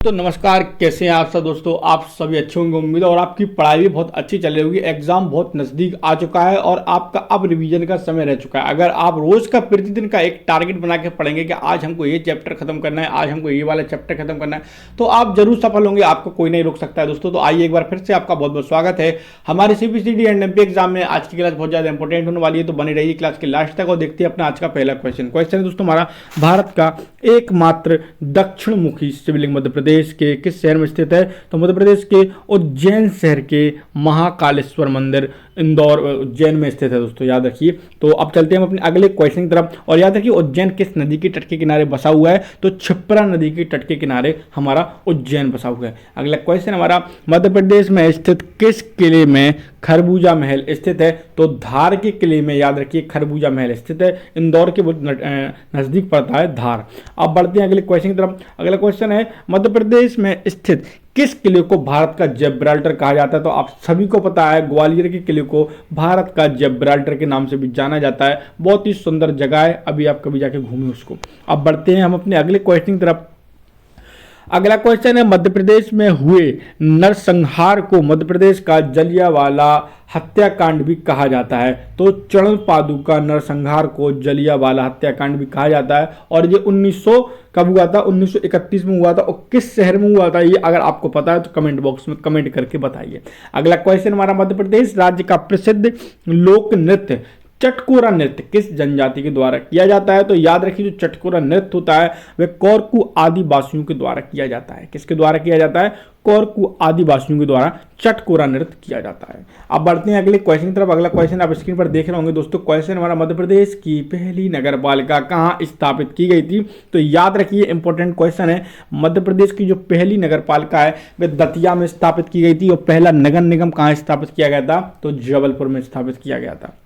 तो नमस्कार, कैसे हैं आप सब दोस्तों। आप सभी अच्छे होंगे उम्मीद है, और आपकी पढ़ाई भी बहुत अच्छी चल रही होगी। एग्जाम बहुत नज़दीक आ चुका है और आपका अब रिवीजन का समय रह चुका है। अगर आप रोज का प्रतिदिन का एक टारगेट बना के पढ़ेंगे कि आज हमको ये चैप्टर खत्म करना है, आज हमको ये वाला चैप्टर खत्म करना है, तो आप जरूर सफल होंगे। आपको कोई नहीं रोक सकता है दोस्तों। तो आइए एक बार फिर से आपका बहुत बहुत स्वागत है हमारे CPCD एंड MP एग्जाम में। आज की क्लास बहुत ज़्यादा इंपॉर्टेंट होने वाली है, तो बनी रहिए क्लास के लास्ट तक और देखते हैं अपना आज का पहला क्वेश्चन है दोस्तों हमारा, भारत का एकमात्र दक्षिण मुखी शिवलिंग मध्य प्रदेश के किस शहर में स्थित है। तो मध्य प्रदेश के उज्जैन शहर के महाकालेश्वर मंदिर इंदौर उज्जैन में स्थित है दोस्तों, याद रखिए। तो अब चलते हैं हम अपने अगले क्वेश्चन की तरफ। और याद रखिए उज्जैन किस नदी के तट के किनारे बसा हुआ है। तो क्षिप्रा नदी के तट के किनारे हमारा उज्जैन बसा हुआ है। अगला क्वेश्चन हमारा, मध्य प्रदेश में स्थित किस किले में खरबूजा महल स्थित है। तो धार के किले में याद रखिए खरबूजा महल स्थित है। इंदौर के नजदीक पड़ता है धार। अब बढ़ते हैं अगले क्वेश्चन की तरफ। अगला क्वेश्चन है, मध्य प्रदेश में स्थित किस किले को भारत का जैब्राल्टर कहा जाता है। तो आप सभी को पता है ग्वालियर के किले को भारत का जैब्राल्टर के नाम से भी जाना जाता है। बहुत ही सुंदर जगह है, अभी आप कभी जाके घूमें उसको। अब बढ़ते हैं हम अपने अगले क्वेश्चन की तरफ। अगला क्वेश्चन है, मध्य प्रदेश में हुए नरसंहार को मध्य प्रदेश का जलियांवाला हत्याकांड भी कहा जाता है। तो चरण पादुका नरसंहार को जलियांवाला हत्याकांड भी कहा जाता है। और ये 1900 कब हुआ था, 1931 में हुआ था। और किस शहर में हुआ था ये अगर आपको पता है तो कमेंट बॉक्स में कमेंट करके बताइए। अगला क्वेश्चन हमारा, मध्य प्रदेश राज्य का प्रसिद्ध लोक नृत्य चटकोरा नृत्य किस जनजाति के द्वारा किया जाता है। तो याद रखिए जो चटकोरा नृत्य होता है वह कोरकू आदिवासियों के द्वारा किया जाता है। किसके द्वारा किया जाता है, कोरकू आदिवासियों के द्वारा चटकोरा नृत्य किया जाता है। अब बढ़ते हैं अगले क्वेश्चन की तरफ। अगला क्वेश्चन आप स्क्रीन पर देख रहे होंगे दोस्तों। क्वेश्चन हमारा, मध्य प्रदेश की पहली नगर पालिका कहाँ स्थापित की गई थी। तो याद रखिए इंपॉर्टेंट क्वेश्चन है, मध्य प्रदेश की जो पहली नगर पालिका है वह दतिया में स्थापित की गई थी। और पहला नगर निगम कहाँ स्थापित किया गया था, तो जबलपुर में स्थापित किया गया था।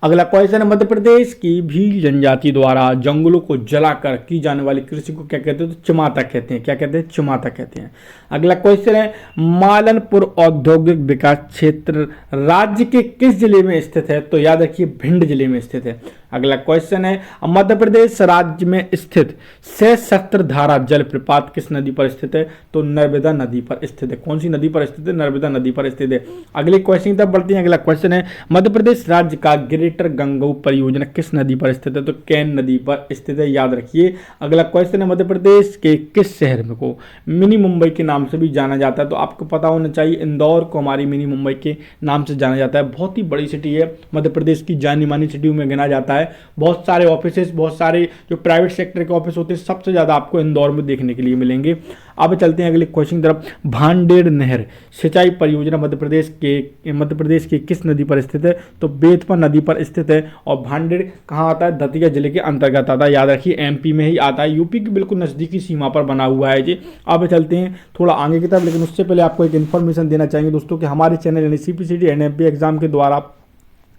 अगला क्वेश्चन है, मध्य प्रदेश की भील जनजाति द्वारा जंगलों को जलाकर की जाने वाली कृषि को क्या कहते हैं। तो चिमाता कहते हैं। क्या कहते हैं, चिमाता कहते हैं। अगला क्वेश्चन है, मालनपुर औद्योगिक विकास क्षेत्र राज्य के किस जिले में स्थित है। तो याद रखिए भिंड जिले में स्थित है। अगला क्वेश्चन है, मध्य प्रदेश राज्य में स्थित सशस्त्रधारा जलप्रपात किस नदी पर स्थित है। तो नर्मदा नदी पर स्थित है। कौन सी नदी पर स्थित है, नर्मदा नदी पर स्थित है। अगले क्वेश्चन की तरफ बढ़ते हैं। अगला क्वेश्चन है, मध्य प्रदेश राज्य का ग्रेटर गंगो परियोजना किस नदी पर स्थित है। तो कैन नदी पर स्थित है, याद रखिए। अगला क्वेश्चन है, मध्य प्रदेश के किस शहर में को मिनी मुंबई के नाम से भी जाना जाता है। तो आपको पता होना चाहिए इंदौर को हमारी मिनी मुंबई के नाम से जाना जाता है। बहुत ही बड़ी सिटी है, मध्य प्रदेश की जानी मानी सिटियों में गिना जाता है। बहुत सारे ऑफिसेस, बहुत सारे जो प्राइवेट सेक्टर के ऑफिस होते हैं सबसे ज्यादा आपको इंदौर में देखने के लिए मिलेंगे। अब चलते हैं अगले क्वेश्चन की तरफ। भांडेर नहर सिंचाई परियोजना मध्य प्रदेश के किस नदी पर स्थित है। तो बेतवा नदी पर स्थित है। और भांडेर कहाँ आता है, दतिया जिले के अंतर्गत आता है। याद रखिए MP में ही आता है, यूपी की बिल्कुल नजदीकी सीमा पर बना हुआ है जी। अब चलते हैं थोड़ा आगे की तरफ, लेकिन उससे पहले आपको एक इन्फॉर्मेशन देना चाहेंगे दोस्तों कि हमारे चैनल यानी CPCD एंड MP एग्जाम के द्वारा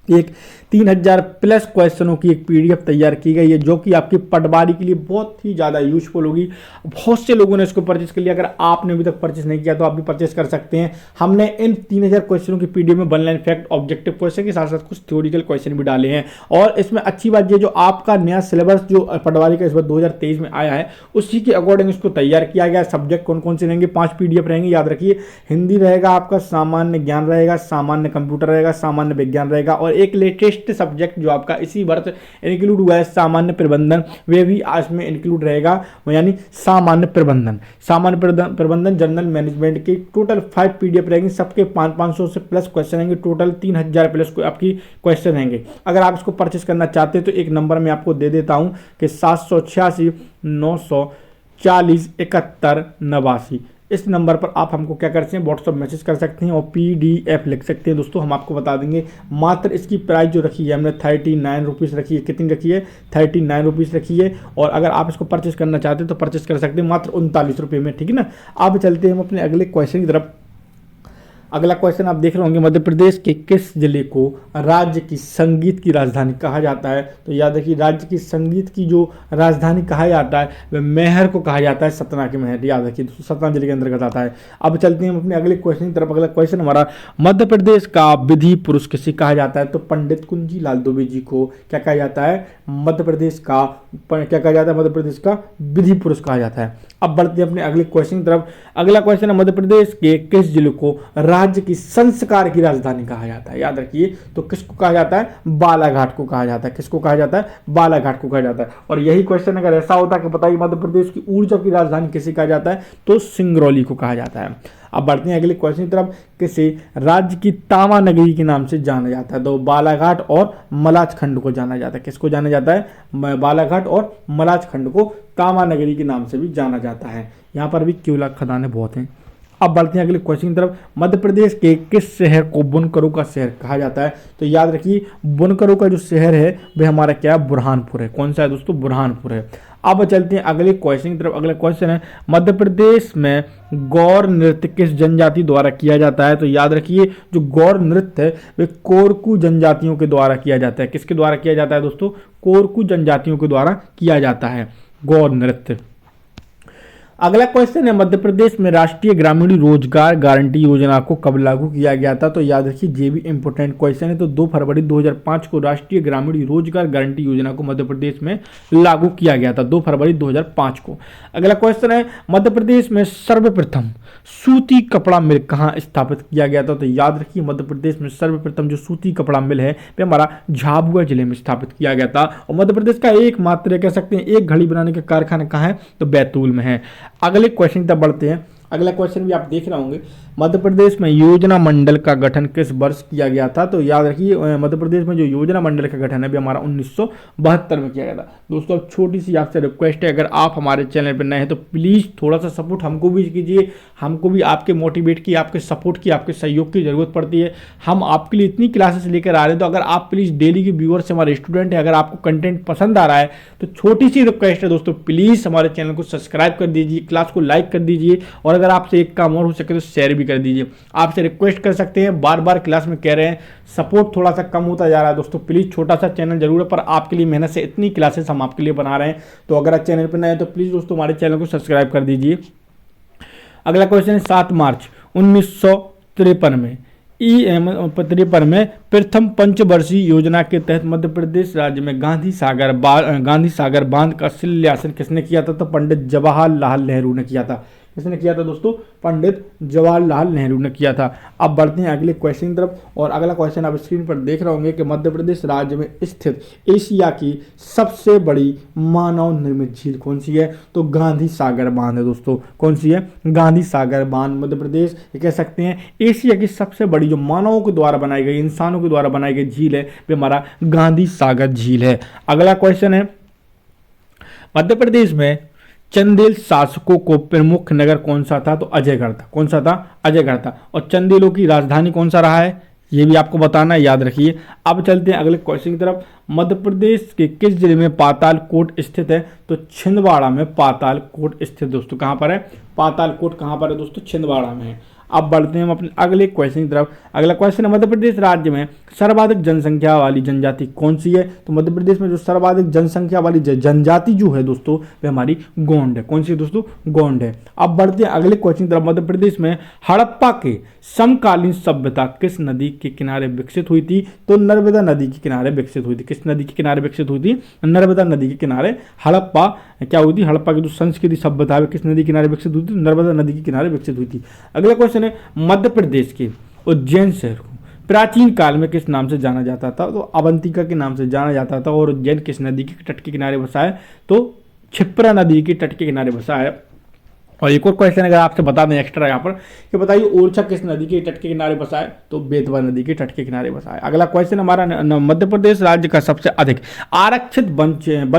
एक 3000 प्लस क्वेश्चनों की एक PDF तैयार की गई है, जो कि आपकी पटवारी के लिए बहुत ही ज़्यादा यूजफुल होगी। बहुत से लोगों ने इसको परचेस कर लिया। अगर आपने अभी तक परचेस नहीं किया तो आप भी परचेस कर सकते हैं। हमने इन 3000 क्वेश्चनों की PDF में 1 लाइन फैक्ट, ऑब्जेक्टिव क्वेश्चन के साथ साथ कुछ थ्योरिकल क्वेश्चन भी डाले हैं। और इसमें अच्छी बात यह, जो आपका नया सिलेबस जो पटवारी का इस बार 2023 में आया है उसी के अकॉर्डिंग इसको तैयार किया गया। सब्जेक्ट कौन कौन से रहेंगे, 5 PDF रहेंगे, याद रखिए। हिंदी रहेगा, आपका सामान्य ज्ञान रहेगा, सामान्य कंप्यूटर रहेगा, सामान्य विज्ञान रहेगा, और एक लेटेस्ट सब्जेक्ट जो आपका इसी वर्ष इंक्लूड हुआ है सामान्य प्रबंधन, वे भी आज में इंक्लूड रहेगा, यानी सामान्य प्रबंधन जनरल मैनेजमेंट की टोटल 5 PDF रहेंगे। सबके 500 से प्लस क्वेश्चन रहेंगे। टोटल 3000 प्लस आपकी क्वेश्चन रहेंगे। अगर आप इसको परचेस करना चाहते हैं तो एक नंबर मैं आपको दे देता हूं कि 786 940 71 89। इस नंबर पर आप हमको क्या कर सकते हैं, व्हाट्सअप मैसेज कर सकते हैं और PDF लिख सकते हैं दोस्तों, हम आपको बता देंगे। मात्र इसकी प्राइस जो रखी है हमने 39 रुपीज़ रखी है। कितनी रखी है, 39 रुपीज़ रखी है। और अगर आप इसको परचेस करना चाहते हैं तो परचेस कर सकते हैं मात्र 39 रुपये में, ठीक है ना। अब चलते हैं हम अपने अगले क्वेश्चन की तरफ। अगला क्वेश्चन आप देख रहे होंगे, मध्य प्रदेश के किस जिले को राज्य की संगीत की राजधानी कहा जाता है। तो याद रखिए राज्य की संगीत की जो राजधानी कहा जाता है वह मैहर को कहा जाता है, सतना के मैहर, याद रखिए सतना जिले के अंतर्गत आता है। अब चलते हैं हम अपने अगले क्वेश्चन की तरफ। अगला क्वेश्चन हमारा, मध्य प्रदेश का विधि पुरुष किसे कहा जाता है। तो पंडित कुंजी लाल दुबे जी को क्या कहा जाता है, मध्य प्रदेश का क्या कहा जाता है, मध्य प्रदेश का विधि पुरुष कहा जाता है। अब बढ़ते हैं अपने अगले क्वेश्चन की तरफ। अगला क्वेश्चन है, मध्य प्रदेश के किस जिले को राज्य की संस्कार की राजधानी कहा जाता है? याद रखिए, तो किसको कहा जाता है? बालाघाट को कहा जाता है। किसको कहा जाता है? बालाघाट को कहा जाता है। और यही क्वेश्चन अगर ऐसा होता कि बताइए मध्य प्रदेश की ऊर्जा की राजधानी किसे कहा जाता है, तो सिंगरौली को कहा जाता है। अब बढ़ते हैं अगले क्वेश्चन की तरफ। किसे राज्य की तामा नगरी के नाम से जाना जाता है? तो बालाघाट और मलाज खंड को जाना जाता है। किसको जाना जाता है? बालाघाट और मलाज खंड को तामा नगरी के नाम से भी जाना जाता है। यहाँ पर भी कोयला खदानें बहुत हैं। अब बढ़ते हैं अगले क्वेश्चन की तरफ। मध्य प्रदेश के किस शहर को बुनकरों का शहर कहा जाता है? तो याद रखिए, बुनकरों का जो शहर है वह हमारा क्या है? बुरहानपुर है। कौन सा है दोस्तों? बुरहानपुर है। अब चलते हैं अगले क्वेश्चन की तरफ। अगला क्वेश्चन है, मध्य प्रदेश में गौर नृत्य किस जनजाति द्वारा किया जाता है? तो याद रखिए, जो गौर नृत्य है वह कोरकू जनजातियों के द्वारा किया जाता है। किसके द्वारा किया जाता है दोस्तों? कोरकू जनजातियों के द्वारा किया जाता है गौर नृत्य। अगला क्वेश्चन है, मध्य प्रदेश में राष्ट्रीय ग्रामीण रोजगार गारंटी योजना को कब लागू किया गया था? तो याद रखिए, ये भी इंपॉर्टेंट क्वेश्चन है। तो 2 फरवरी 2005 को राष्ट्रीय ग्रामीण रोजगार गारंटी योजना को मध्य प्रदेश में लागू किया गया था, 2 फरवरी 2005 को। अगला क्वेश्चन है, मध्य प्रदेश में सर्वप्रथम सूती कपड़ा मिल कहाँ स्थापित किया गया था? तो याद रखिए, मध्य प्रदेश में सर्वप्रथम जो सूती कपड़ा मिल है वह हमारा झाबुआ जिले में स्थापित किया गया था। और मध्य प्रदेश का एकमात्र कह सकते हैं एक घड़ी बनाने का कारखाना कहाँ है? तो बैतूल में है। अगले क्वेश्चन तक बढ़ते हैं। अगला क्वेश्चन भी आप देख रहे होंगे, मध्य प्रदेश में योजना मंडल का गठन किस वर्ष किया गया था? तो याद रखिए, मध्य प्रदेश में जो योजना मंडल का गठन है वो हमारा 1972 में किया गया था। दोस्तों, अब छोटी सी आपसे रिक्वेस्ट है, अगर आप हमारे चैनल पर नए हैं तो प्लीज़ थोड़ा सा सपोर्ट हमको भी कीजिए। हमको भी आपके मोटिवेट की, आपके सपोर्ट की, आपके सहयोग की ज़रूरत पड़ती है। हम आपके लिए इतनी क्लासेस लेकर आ रहे हैं, तो अगर आप प्लीज़ डेली के व्यूअर्स हमारे स्टूडेंट हैं, अगर आपको कंटेंट पसंद आ रहा है तो छोटी सी रिक्वेस्ट है दोस्तों, प्लीज़ हमारे चैनल को सब्सक्राइब कर दीजिए, क्लास को लाइक कर दीजिए, और अगर आपसे एक काम और हो सके तो शेयर भी कर दीजिए। आपसे रिक्वेस्ट कर सकते हैं, बार बार क्लास में कह रहे हैं, सपोर्ट थोड़ा सा कम होता जा रहा है दोस्तों। प्लीज़, छोटा सा चैनल जरूर है पर आपके लिए मेहनत से इतनी क्लासेस हम आपके लिए बना रहे हैं। तो अगर आप चैनल पर नए हैं तो प्लीज़ दोस्तों हमारे चैनल को सब्सक्राइब कर दीजिए। अगला क्वेश्चन है, 7 मार्च 1953 में तिरपन में प्रथम पंचवर्षीय योजना के तहत मध्य प्रदेश राज्य में गांधी सागर बांध का शिलान्यास किसने किया था? तो पंडित जवाहरलाल नेहरू ने किया था। किसने किया था दोस्तों? पंडित जवाहरलाल नेहरू ने किया था। अब बढ़ते हैं अगले क्वेश्चन की तरफ। और अगला क्वेश्चन आप स्क्रीन पर देख रहे होंगे कि मध्य प्रदेश राज्य में स्थित एशिया की सबसे बड़ी मानव निर्मित झील कौन सी है? तो गांधी सागर बांध है दोस्तों। कौन सी है? गांधी सागर बांध। मध्य प्रदेश, ये कह सकते हैं एशिया की सबसे बड़ी जो मानवों के द्वारा बनाई गई, इंसानों के द्वारा बनाई गई झील है वो हमारा गांधी सागर झील है। अगला क्वेश्चन है, मध्य प्रदेश में चंदेल शासकों को प्रमुख नगर कौन सा था? तो अजयगढ़ था। कौन सा था? अजयगढ़ था। और चंदेलों की राजधानी कौन सा रहा है? ये भी आपको बताना है, याद रखिए। अब चलते हैं अगले क्वेश्चन की तरफ। मध्य प्रदेश के किस जिले में पातालकोट स्थित है? तो छिंदवाड़ा में पातालकोट स्थित दोस्तों। कहाँ पर है? पातालकोट कहाँ पर है दोस्तों? छिंदवाड़ा में है। अब बढ़ते हैं हम अपने अगले क्वेश्चन की तरफ। अगला क्वेश्चन है, मध्य प्रदेश राज्य में सर्वाधिक जनसंख्या वाली जनजाति कौन सी है? तो मध्य प्रदेश में जो सर्वाधिक जनसंख्या वाली जनजाति जो है दोस्तों वह हमारी गोंड है। कौन सी है दोस्तों? गोंड है। अब बढ़ते हैं अगले क्वेश्चन की तरफ। मध्य प्रदेश में हड़प्पा के समकालीन सभ्यता किस नदी के किनारे विकसित हुई थी? तो नर्मदा नदी के किनारे विकसित हुई थी। किस नदी के किनारे विकसित हुई थी? नर्मदा नदी के किनारे हड़प्पा क्या हुई थी? हड़प्पा की जो संस्कृति सभ्यता है किस नदी के किनारे विकसित हुई थी? नर्मदा नदी के किनारे विकसित हुई थी। अगला क्वेश्चन है, मध्य प्रदेश के उज्जैन शहर को प्राचीन काल में किस नाम से जाना जाता था? तो अवंतिका के नाम से जाना जाता था। और उज्जैन किस नदी के तट के किनारे बसा है? तो क्षिप्रा नदी के तट के किनारे बसा है। और एक और क्वेश्चन अगर आपसे बता दें एक्स्ट्रा यहाँ पर कि बताइए ओरछा किस नदी के तट के किनारे बसा है? तो बेतवा नदी के तट के किनारे बसा है। अगला क्वेश्चन हमारा, मध्य प्रदेश राज्य का सबसे अधिक आरक्षित वन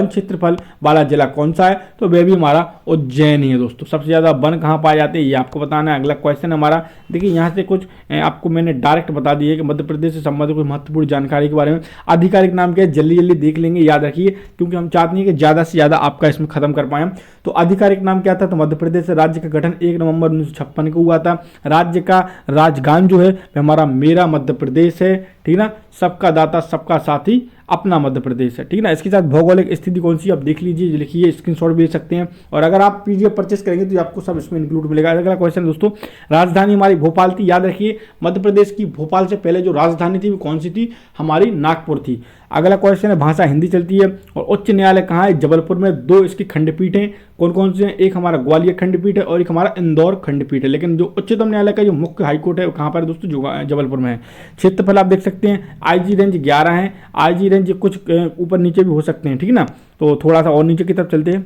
क्षेत्रफल वाला जिला कौन सा है? तो वह भी हमारा उज्जैन ही है दोस्तों। सबसे ज्यादा वन कहाँ पाए जाते हैं ये आपको बताना है। अगला क्वेश्चन हमारा, देखिए यहाँ से कुछ आपको मैंने डायरेक्ट बता दिए कि मध्य प्रदेश से संबंधित कुछ महत्वपूर्ण जानकारी के बारे में। आधिकारिक नाम क्या है? जल्दी जल्दी देख लेंगे, याद रखिए, क्योंकि हम चाहते हैं कि ज्यादा से ज्यादा आपका इसमें खत्म कर पाए। तो आधिकारिक नाम क्या था? तो मध्य प्रदेश राज्य का गठन 1 नवंबर 1956 को हुआ था। राज्य का राजगान जो है वह हमारा मेरा मध्य प्रदेश है। ठीक ना, सबका दाता सबका साथी अपना मध्य प्रदेश है, ठीक ना। इसके साथ भौगोलिक स्थिति कौन सी आप देख लीजिए, लिखिए, स्क्रीनशॉट भी ले सकते हैं। और अगर आप पीडीएफ परचेस करेंगे तो आपको सब इसमें इंक्लूड मिलेगा। अगला क्वेश्चन दोस्तों, राजधानी हमारी भोपाल थी, याद रखिए मध्य प्रदेश की भोपाल से पहले जो राजधानी थी वो कौन सी थी, हमारी नागपुर थी। अगला क्वेश्चन है, भाषा हिंदी चलती है और उच्च न्यायालय कहाँ है, जबलपुर में। 2 इसकी खंडपीठ हैं, कौन कौन से हैं, एक हमारा ग्वालियर खंडपीठ है और एक हमारा इंदौर खंडपीठ है। लेकिन जो उच्चतम न्यायालय का जो मुख्य हाईकोर्ट है वो कहाँ पर है दोस्तों, जबलपुर में है। क्षेत्रफल आप देख सकते हैं, आईजी रेंज 11 है, आईजी रेंज कुछ ऊपर नीचे भी हो सकते हैं, ठीक ना। तो थोड़ा सा और नीचे की तरफ चलते हैं,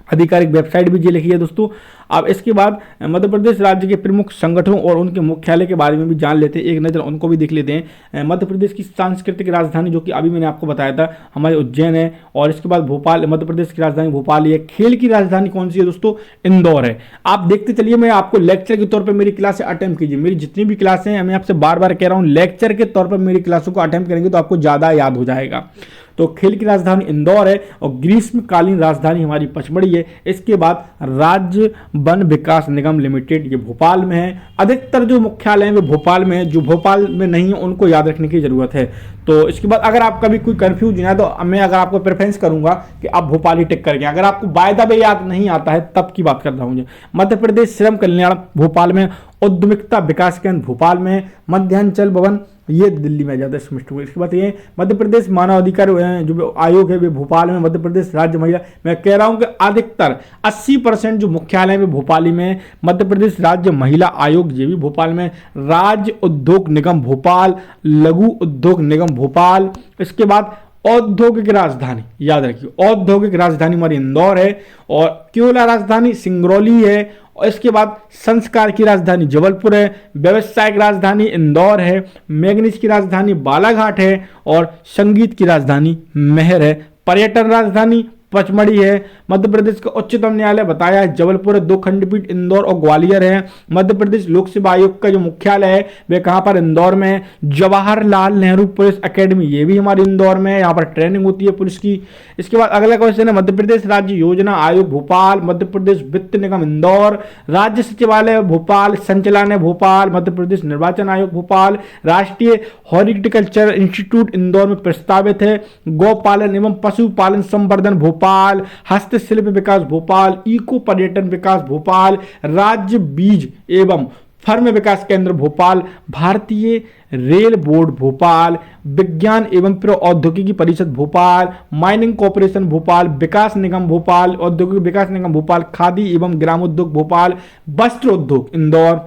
आधिकारिक वेबसाइट भी ये लिखी है दोस्तों। अब इसके बाद मध्य प्रदेश राज्य के प्रमुख संगठनों और उनके मुख्यालय के बारे में भी जान लेते हैं, एक नज़र उनको भी देख लेते हैं। मध्य प्रदेश की सांस्कृतिक राजधानी जो कि अभी मैंने आपको बताया था हमारे उज्जैन है, और इसके बाद भोपाल, मध्य प्रदेश की राजधानी भोपाल है। खेल की राजधानी कौन सी है दोस्तों, इंदौर है। आप देखते चलिए, मैं आपको लेक्चर के तौर पर मेरी क्लासें अटेम्प्ट कीजिए, मेरी जितनी भी क्लासें हैं मैं आपसे बार बार कह रहा हूँ, लेक्चर के तौर पर मेरी क्लासों को अटेम्प्ट करेंगे तो आपको ज़्यादा याद हो जाएगा। तो खेल की राजधानी इंदौर है और ग्रीष्मकालीन राजधानी हमारी पचमढ़ी है। इसके बाद राज्य वन विकास निगम लिमिटेड, ये भोपाल में है। अधिकतर जो मुख्यालय है वे भोपाल में है, जो भोपाल में नहीं है उनको याद रखने की जरूरत है। तो इसके बाद अगर आप कभी कोई कंफ्यूज है तो मैं अगर आपको प्रेफरेंस करूंगा कि आप भोपाल ही टिक करके, अगर आपको बाय द वे याद नहीं आता है तब की बात कर रहा हूं। मध्य प्रदेश श्रम कल्याण भोपाल में, उद्यमिता विकास केंद्र भोपाल में, मध्यांचल भवन ये दिल्ली में जाता है सेमेस्टर। इसके बाद ये मध्य प्रदेश मानव अधिकार जो आयोग है वे भोपाल में, मध्य प्रदेश राज्य महिला, मैं कह रहा हूं कि अधिकतर 80% जो मुख्यालय में भोपाल ही में। मध्य प्रदेश राज्य महिला आयोग ये भी भोपाल में। राज्य उद्योग निगम भोपाल, लघु उद्योग निगम भोपाल। इसके बाद औद्योगिक राजधानी याद रखिए, औद्योगिक राजधानी हमारी इंदौर है और कोयला राजधानी सिंगरौली है। और इसके बाद संस्कार की राजधानी जबलपुर है, व्यवसायिक राजधानी इंदौर है, मैग्नीज की राजधानी बालाघाट है और संगीत की राजधानी मेहर है। पर्यटन राजधानी पचमढ़ी है। मध्य प्रदेश का उच्चतम न्यायालय बताया है जबलपुर है, 2 खंडपीठ इंदौर और ग्वालियर है। मध्य प्रदेश लोक सेवा आयोग का जो मुख्यालय है वे कहां पर, इंदौर में है। जवाहरलाल नेहरू पुलिस एकेडमी ये भी हमारी इंदौर में है, यहाँ पर ट्रेनिंग होती है पुलिस की। इसके बाद अगला क्वेश्चन है, मध्य प्रदेश राज्य योजना आयोग भोपाल, मध्य प्रदेश वित्त निगम इंदौर, राज्य सचिवालय भोपाल, संचालनालय भोपाल, मध्य प्रदेश निर्वाचन आयोग भोपाल, राष्ट्रीय हॉर्टिकल्चर इंस्टीट्यूट इंदौर में प्रस्तावित है। गौपालन एवं पशुपालन संवर्धन भोपाल, हस्तशिल्प विकास भोपाल, इको पर्यटन विकास भोपाल, राज्य बीज एवं फर्म विकास केंद्र भोपाल, भारतीय रेल बोर्ड भोपाल, विज्ञान एवं प्रौद्योगिकी परिषद भोपाल, माइनिंग कॉर्पोरेशन भोपाल, विकास निगम भोपाल, औद्योगिक विकास निगम भोपाल, खादी एवं ग्रामोद्योग भोपाल, वस्त्र उद्योग इंदौर।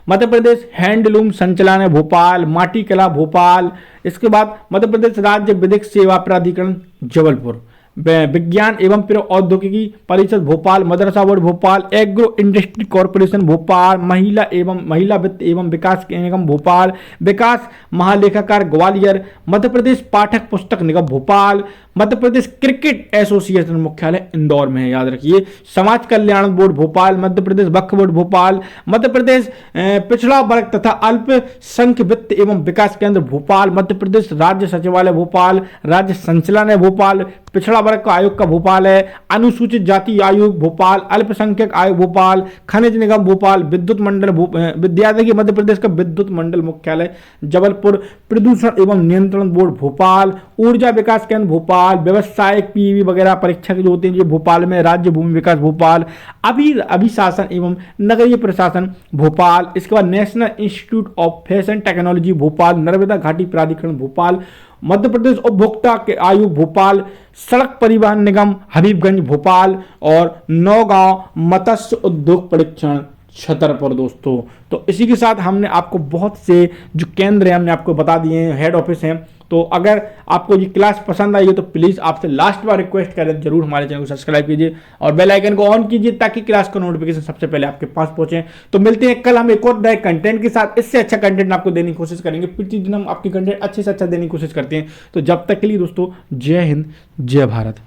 मध्य प्रदेश हैंडलूम संचालनालय भोपाल, माटी कला भोपाल। इसके बाद मध्य प्रदेश राज्य विधिक सेवा प्राधिकरण जबलपुर, विज्ञान एवं प्रौद्योगिकी परिषद भोपाल, मदरसा board Bhopal, agro industry corporation Bhopal, महिला वित्त एवं विकास निगम भोपाल, विकास महालेखाकार ग्वालियर, मध्य प्रदेश पाठक पुस्तक निगम भोपाल, मध्य प्रदेश क्रिकेट एसोसिएशन मुख्यालय इंदौर में है, याद रखिए। समाज कल्याण बोर्ड भोपाल, मध्य प्रदेश वक्फ बोर्ड भोपाल, मध्य प्रदेश पिछड़ा वर्ग तथा अल्पसंख्यक वित्त एवं विकास केंद्र भोपाल, मध्य प्रदेश राज्य सचिवालय भोपाल, राज्य संचालनालय भोपाल, पिछड़ा वर्ग का आयोग का भोपाल है, अनुसूचित जाति आयोग भोपाल, अल्पसंख्यक आयोग भोपाल, खनिज निगम भोपाल, विद्युत मंडल विद्यालय की मध्य प्रदेश का विद्युत मंडल मुख्यालय जबलपुर, प्रदूषण एवं नियंत्रण बोर्ड भोपाल, ऊर्जा विकास केंद्र भोपाल, व्यवसायिक पीवी वगैरह परीक्षा के जो होते हैं ये भोपाल में, राज्य भूमि विकास भोपाल, अभिशासन एवं नगरीय प्रशासन भोपाल। इसके बाद national institute of fashion technology Bhopal, Narmada घाटी प्राधिकरण भोपाल, मध्य प्रदेश उपभोक्ता के आयोग भोपाल, सड़क परिवहन निगम हबीबगंज भोपाल और नौगांव मत्स्य उद्योग परीक्षण छतरपुर दोस्तों। तो इसी के साथ हमने आपको बहुत से जो केंद्र हैं हमने आपको बता दिए हैं, हेड ऑफिस हैं। तो अगर आपको ये क्लास पसंद आई है तो प्लीज़ आपसे लास्ट बार रिक्वेस्ट करें, जरूर हमारे चैनल को सब्सक्राइब कीजिए और बेल आइकन को ऑन कीजिए ताकि क्लास का नोटिफिकेशन सबसे पहले आपके पास पहुंचे। तो मिलते हैं कल हम एक और नए कंटेंट के साथ, इससे अच्छा कंटेंट आपको देने की कोशिश करेंगे। प्रतिदिन हम आपकी कंटेंट अच्छे से अच्छा देने की कोशिश करते हैं। तो जब तक के लिए दोस्तों, जय हिंद, जय भारत।